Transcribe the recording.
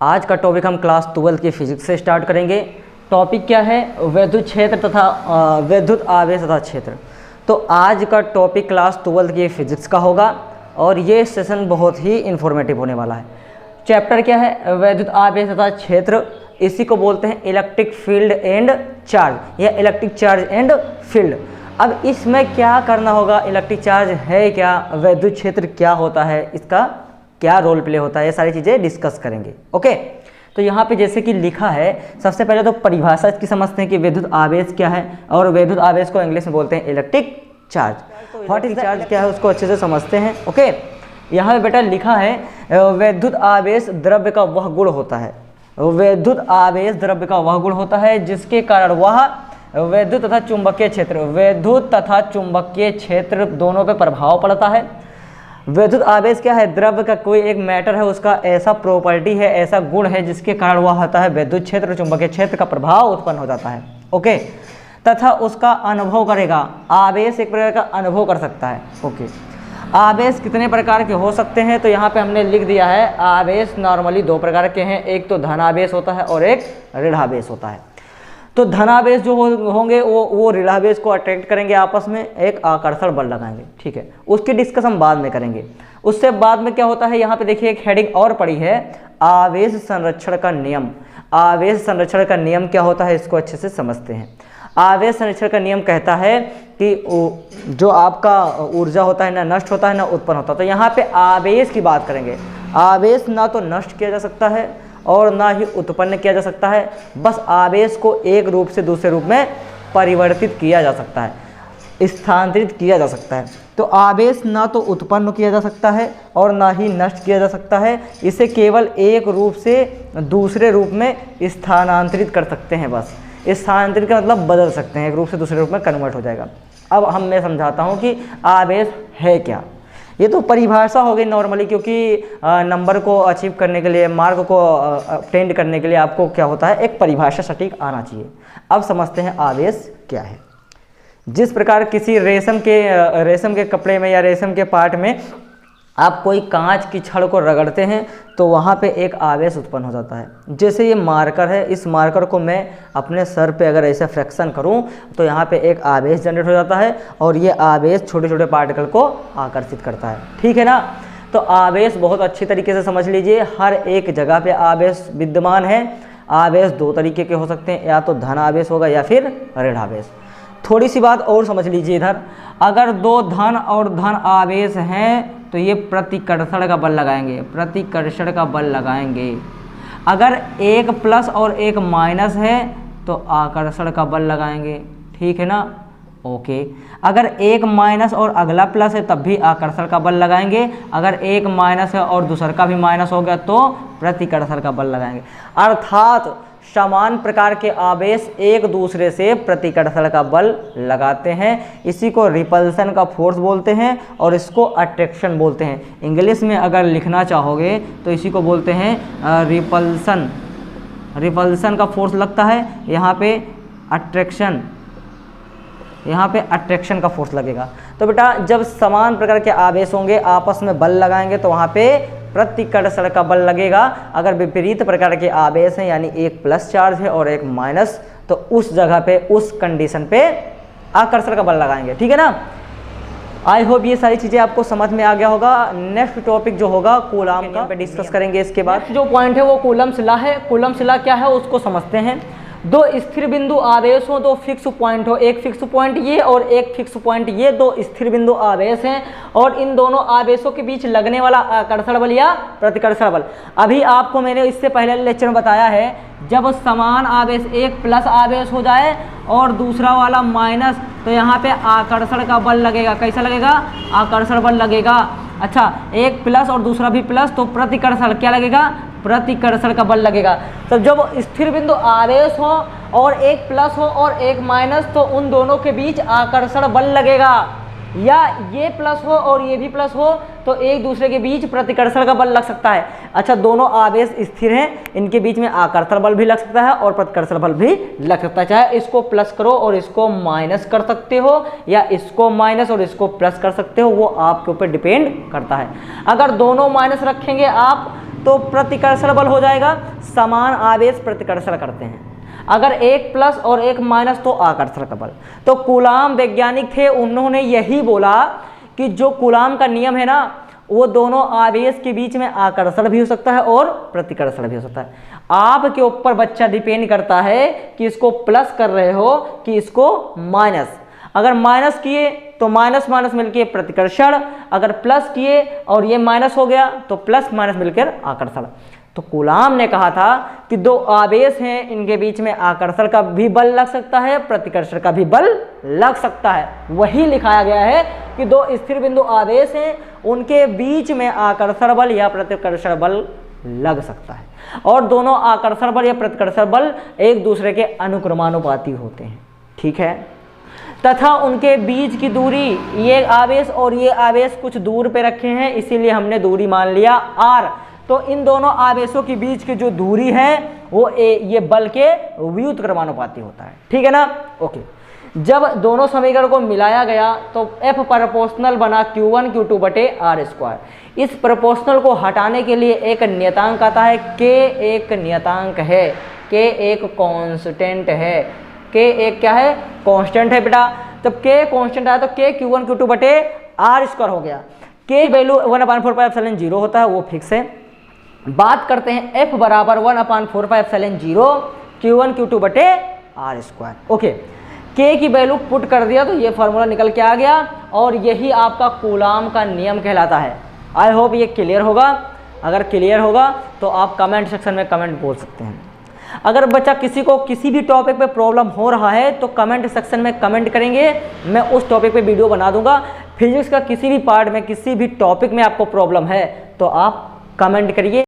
आज का टॉपिक हम क्लास 12 की फिजिक्स से स्टार्ट करेंगे। टॉपिक क्या है? वैद्युत क्षेत्र तथा वैद्युत आवेश तथा क्षेत्र। तो आज का टॉपिक क्लास 12 की फिजिक्स का होगा और ये सेशन बहुत ही इंफॉर्मेटिव होने वाला है। चैप्टर क्या है? वैद्युत आवेश तथा क्षेत्र। इसी को बोलते हैं इलेक्ट्रिक फील्ड एंड चार्ज या इलेक्ट्रिक चार्ज एंड फील्ड। अब इसमें क्या करना होगा? इलेक्ट्रिक चार्ज है क्या, वैद्युत क्षेत्र क्या होता है, इसका क्या रोल प्ले होता है, ये सारी चीज़ें डिस्कस करेंगे। ओके, तो यहाँ पे जैसे कि लिखा है, सबसे पहले तो परिभाषा इसकी समझते हैं कि वैद्युत आवेश क्या है, और वैद्युत आवेश को इंग्लिश में बोलते हैं electric charge. What is charge क्या है उसको अच्छे से समझते हैं। ओके, यहाँ पे बेटा लिखा है वैद्युत आवेश द्रव्य का वह गुण होता है। वैद्युत आवेश द्रव्य का वह गुण होता है जिसके कारण वह वैद्युत तथा चुंबकीय क्षेत्र, वैद्युत तथा चुंबकीय क्षेत्र दोनों पे प्रभाव पड़ता है। वैद्युत आवेश क्या है? द्रव्य का कोई एक मैटर है, उसका ऐसा प्रॉपर्टी है, ऐसा गुण है जिसके कारण वह होता है वैद्युत क्षेत्र और चुंबकीय क्षेत्र का प्रभाव उत्पन्न हो जाता है। ओके, तथा उसका अनुभव करेगा। आवेश एक प्रकार का अनुभव कर सकता है। ओके, आवेश कितने प्रकार के हो सकते हैं? तो यहाँ पे हमने लिख दिया है आवेश नॉर्मली दो प्रकार के हैं, एक तो धनावेश होता है और एक ऋणावेश होता है। तो धनावेश जो होंगे वो ऋणावेश को अट्रैक्ट करेंगे, आपस में एक आकर्षण बल लगाएंगे। ठीक है, उसकी डिस्कस हम बाद में करेंगे। उससे बाद में क्या होता है, यहाँ पे देखिए एक हेडिंग और पड़ी है, आवेश संरक्षण का नियम। आवेश संरक्षण का नियम क्या होता है इसको अच्छे से समझते हैं। आवेश संरक्षण का नियम कहता है कि जो आपका ऊर्जा होता है ना नष्ट होता है ना उत्पन्न होता है। तो यहाँ पे आवेश की बात करेंगे। आवेश ना तो नष्ट किया जा सकता है और ना ही उत्पन्न किया जा सकता है, बस आवेश को एक रूप से दूसरे रूप में परिवर्तित किया जा सकता है, स्थानांतरित किया जा सकता है। तो आवेश ना तो उत्पन्न किया जा सकता है और ना ही नष्ट किया जा सकता है, इसे केवल एक रूप से दूसरे रूप में स्थानांतरित कर सकते हैं। बस स्थानांतरित का मतलब बदल सकते हैं, एक रूप से दूसरे रूप में कन्वर्ट हो जाएगा। अब मैं समझाता हूँ कि आवेश है क्या। ये तो परिभाषा हो गई नॉर्मली, क्योंकि नंबर को अचीव करने के लिए, मार्क को अटेंड करने के लिए आपको क्या होता है, एक परिभाषा सटीक आना चाहिए। अब समझते हैं आवेश क्या है। जिस प्रकार किसी रेशम के कपड़े में या रेशम के पार्ट में आप कोई कांच की छड़ को रगड़ते हैं तो वहाँ पे एक आवेश उत्पन्न हो जाता है। जैसे ये मार्कर है, इस मार्कर को मैं अपने सर पे अगर ऐसे फ्रैक्शन करूँ तो यहाँ पे एक आवेश जनरेट हो जाता है और ये आवेश छोटे छोटे पार्टिकल को आकर्षित करता है। ठीक है ना? तो आवेश बहुत अच्छी तरीके से समझ लीजिए, हर एक जगह पे आवेश विद्यमान है। आवेश दो तरीके के हो सकते हैं, या तो धन आवेश होगा या फिर ऋण आवेश। थोड़ी सी बात और समझ लीजिए इधर, अगर दो धन और धन आवेश हैं तो ये प्रतिकर्षण का बल लगाएंगे, प्रतिकर्षण का बल लगाएंगे। अगर एक प्लस और एक माइनस है तो आकर्षण का बल लगाएंगे। ठीक है ना? ओके, अगर एक माइनस और अगला प्लस है तब भी आकर्षण का बल लगाएंगे। अगर एक माइनस है और दूसरा का भी माइनस हो गया तो प्रतिकर्षण का बल लगाएंगे। अर्थात समान प्रकार के आवेश एक दूसरे से प्रतिकर्षण का बल लगाते हैं। इसी को रिपल्सन का फोर्स बोलते हैं और इसको अट्रैक्शन बोलते हैं। इंग्लिश में अगर लिखना चाहोगे तो इसी को बोलते हैं रिपल्सन। रिपल्सन का फोर्स लगता है, यहाँ पे अट्रैक्शन, यहाँ पे अट्रैक्शन का फोर्स लगेगा। तो बेटा जब समान प्रकार के आवेश होंगे, आपस में बल लगाएंगे तो वहाँ पे प्रतिकर्षण का बल लगेगा। अगर विपरीत प्रकार के आवेश हैं, यानी एक प्लस चार्ज है और एक माइनस, तो उस जगह पे, उस कंडीशन पे आकर्षण का बल लगाएंगे। ठीक है ना? आई होप ये सारी चीज़ें आपको समझ में आ गया होगा। नेक्स्ट टॉपिक जो होगा कूलम्ब का पे डिस्कस करेंगे। इसके बाद जो पॉइंट है वो कूलम्ब्स लॉ है। कूलम्ब्स लॉ क्या है उसको समझते हैं। दो स्थिर बिंदु आवेश हो, दो फिक्स पॉइंट हो, एक फिक्स पॉइंट ये और एक फिक्स पॉइंट ये, दो स्थिर बिंदु आवेश हैं और इन दोनों आवेशों के बीच लगने वाला आकर्षण बल या प्रतिकर्षण बल। अभी आपको मैंने इससे पहले लेक्चर में बताया है, जब समान आवेश एक प्लस आवेश हो जाए और दूसरा वाला माइनस, तो यहाँ पे आकर्षण का बल लगेगा। कैसा लगेगा? आकर्षण बल लगेगा। अच्छा, एक प्लस और दूसरा भी प्लस, तो प्रतिकर्षण क्या लगेगा? प्रतिकर्षण का बल लगेगा। तो जब स्थिर बिंदु आवेश हो और एक प्लस हो और एक माइनस, तो उन दोनों के बीच आकर्षण बल लगेगा। या ये प्लस हो और ये भी प्लस हो तो एक दूसरे के बीच प्रतिकर्षण का बल लग सकता है। अच्छा, दोनों आवेश स्थिर हैं, इनके बीच में आकर्षण बल भी लग सकता है और प्रतिकर्षण बल भी लग सकता है। चाहे इसको प्लस करो और इसको माइनस कर सकते हो, या इसको माइनस और इसको प्लस कर सकते हो, वो आपके ऊपर डिपेंड करता है। अगर दोनों माइनस रखेंगे आप तो प्रतिकर्षण बल हो जाएगा, समान आवेश प्रतिकर्षण करते हैं। अगर एक प्लस और एक माइनस तो आकर्षण का बल। तो कूलाम वैज्ञानिक थे, उन्होंने यही बोला कि जो कूलाम का नियम है ना, वो दोनों आवेश के बीच में आकर्षण भी हो सकता है और प्रतिकर्षण भी हो सकता है। आपके ऊपर बच्चा डिपेंड करता है कि इसको प्लस कर रहे हो कि इसको माइनस। अगर माइनस किए तो माइनस माइनस मिलकर प्रतिकर्षण, अगर प्लस किए और ये माइनस हो गया तो प्लस माइनस मिलकर आकर्षण। तो कूलाम ने कहा था कि दो आवेश हैं, इनके बीच में आकर्षण का भी बल लग सकता है, प्रतिकर्षण का भी बल लग सकता है। वही लिखाया गया है कि दो स्थिर बिंदु आवेश हैं, उनके बीच में आकर्षण बल या प्रतिकर्षण बल लग सकता है, और दोनों आकर्षण बल या प्रतिकर्षण बल एक दूसरे के अनुक्रमानुपाती होते हैं। ठीक है, तथा उनके बीच की दूरी, ये आवेश और ये आवेश कुछ दूर पे रखे हैं, इसीलिए हमने दूरी मान लिया r। तो इन दोनों आवेशों के बीच की जो दूरी है वो ये बल के व्युत्क्रमानुपाती होता है। ठीक है ना, ओके। जब दोनों समीकरण को मिलाया गया तो F प्रोपोर्शनल बना Q1 Q2 बटे R स्क्वायर। इस प्रोपोर्शनल को हटाने के लिए एक नियतांक आता है, K एक नियतांक है, K एक कांस्टेंट है। K एक क्या है, कांस्टेंट है बेटा। जब K कांस्टेंट आया तो K Q1 Q2 बटे R स्क्वायर हो गया। K वैल्यू 1/4πε0 होता है, वो फिक्स है। बात करते हैं F बराबर 1/4πε0 Q1 Q2 बटे R स्क्वायर। ओके, K की वैल्यू पुट कर दिया तो ये फार्मूला निकल के आ गया, और यही आपका कूलाम का नियम कहलाता है। आई होप ये क्लियर होगा। अगर क्लियर होगा तो आप कमेंट सेक्शन में कमेंट बोल सकते हैं। अगर बच्चा किसी को किसी भी टॉपिक पे प्रॉब्लम हो रहा है तो कमेंट सेक्शन में कमेंट करेंगे, मैं उस टॉपिक पे वीडियो बना दूंगा। फिजिक्स का किसी भी पार्ट में, किसी भी टॉपिक में आपको प्रॉब्लम है तो आप कमेंट करिए।